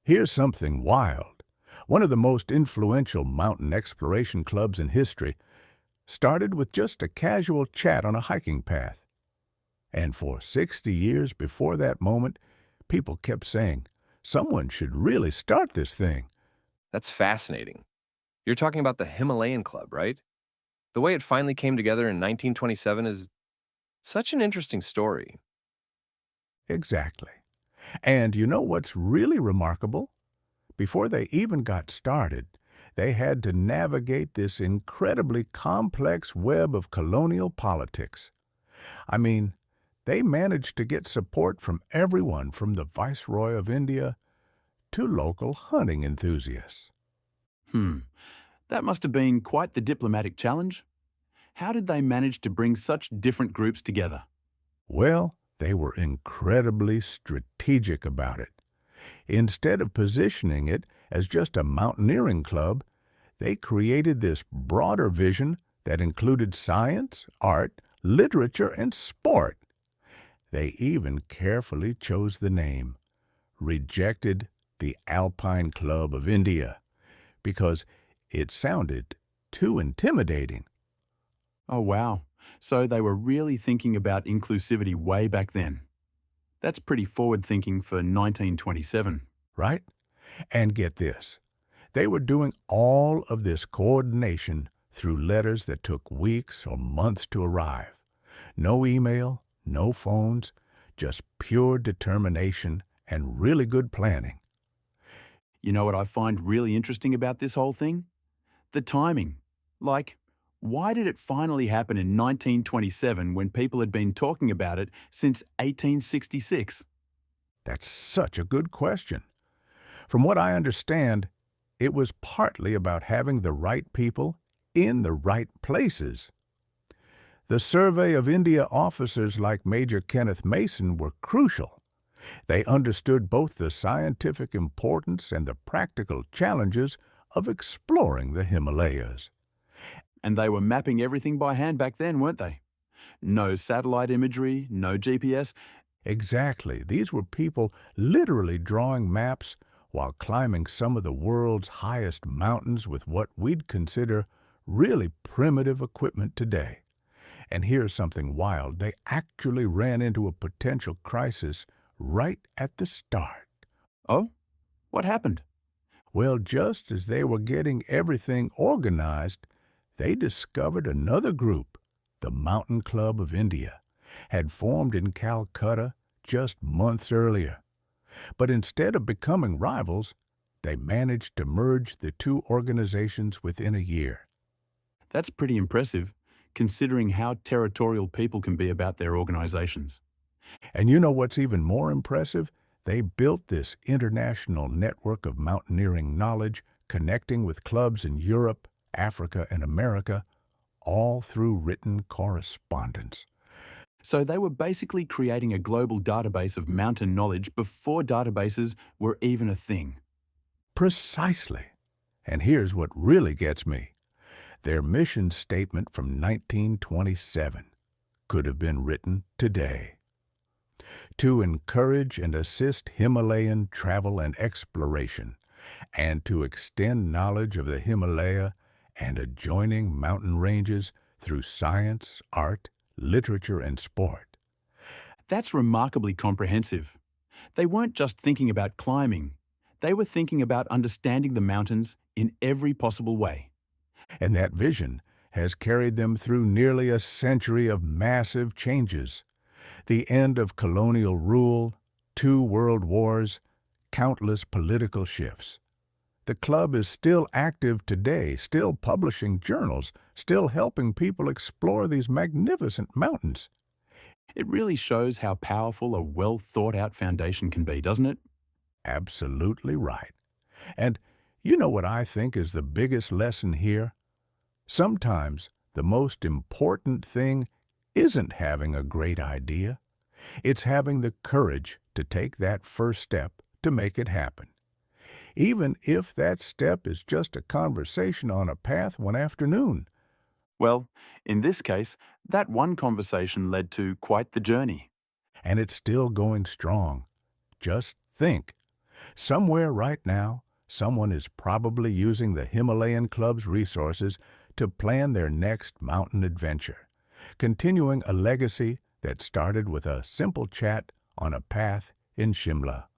Here's something wild. One of the most influential mountain exploration clubs in history started with just a casual chat on a hiking path. And for 60 years before that moment, people kept saying, someone should really start this thing. That's fascinating. You're talking about the Himalayan Club, right? The way it finally came together in 1927 is such an interesting story. Exactly. And you know what's really remarkable? Before they even got started, they had to navigate this incredibly complex web of colonial politics. I mean, they managed to get support from everyone from the Viceroy of India to local hunting enthusiasts. Hmm, that must have been quite the diplomatic challenge. How did they manage to bring such different groups together? Well, they were incredibly strategic about it. Instead of positioning it as just a mountaineering club, they created this broader vision that included science, art, literature, and sport. They even carefully chose the name, rejected the Alpine Club of India, because it sounded too intimidating. Oh, wow. So they were really thinking about inclusivity way back then. That's pretty forward thinking for 1927. Right? And get this, they were doing all of this coordination through letters that took weeks or months to arrive. No email, no phones, just pure determination and really good planning. You know what I find really interesting about this whole thing? The timing. Like, why did it finally happen in 1927 when people had been talking about it since 1866? That's such a good question. From what I understand, it was partly about having the right people in the right places. The Survey of India officers like Major Kenneth Mason were crucial. They understood both the scientific importance and the practical challenges of exploring the Himalayas. And they were mapping everything by hand back then, weren't they? No satellite imagery, no GPS. Exactly. These were people literally drawing maps while climbing some of the world's highest mountains with what we'd consider really primitive equipment today. And here's something wild. They actually ran into a potential crisis right at the start. Oh, what happened? Well, just as they were getting everything organized, they discovered another group, the Mountain Club of India, had formed in Calcutta just months earlier. But instead of becoming rivals, they managed to merge the two organizations within a year. That's pretty impressive, considering how territorial people can be about their organizations. And you know what's even more impressive? They built this international network of mountaineering knowledge, connecting with clubs in Europe, Africa, and America, all through written correspondence. So they were basically creating a global database of mountain knowledge before databases were even a thing. Precisely. And here's what really gets me. Their mission statement from 1927 could have been written today. To encourage and assist Himalayan travel and exploration, and to extend knowledge of the Himalaya and adjoining mountain ranges through science, art, literature, and sport. That's remarkably comprehensive. They weren't just thinking about climbing, they were thinking about understanding the mountains in every possible way. And that vision has carried them through nearly a century of massive changes. The end of colonial rule, 2 world wars, countless political shifts. The club is still active today, still publishing journals, still helping people explore these magnificent mountains. It really shows how powerful a well thought out foundation can be, doesn't it? Absolutely right. And you know what I think is the biggest lesson here? Sometimes the most important thing isn't having a great idea. It's having the courage to take that first step to make it happen. Even if that step is just a conversation on a path one afternoon. Well, in this case, that one conversation led to quite the journey. And it's still going strong. Just think. Somewhere right now, someone is probably using the Himalayan Club's resources to plan their next mountain adventure, continuing a legacy that started with a simple chat on a path in Shimla.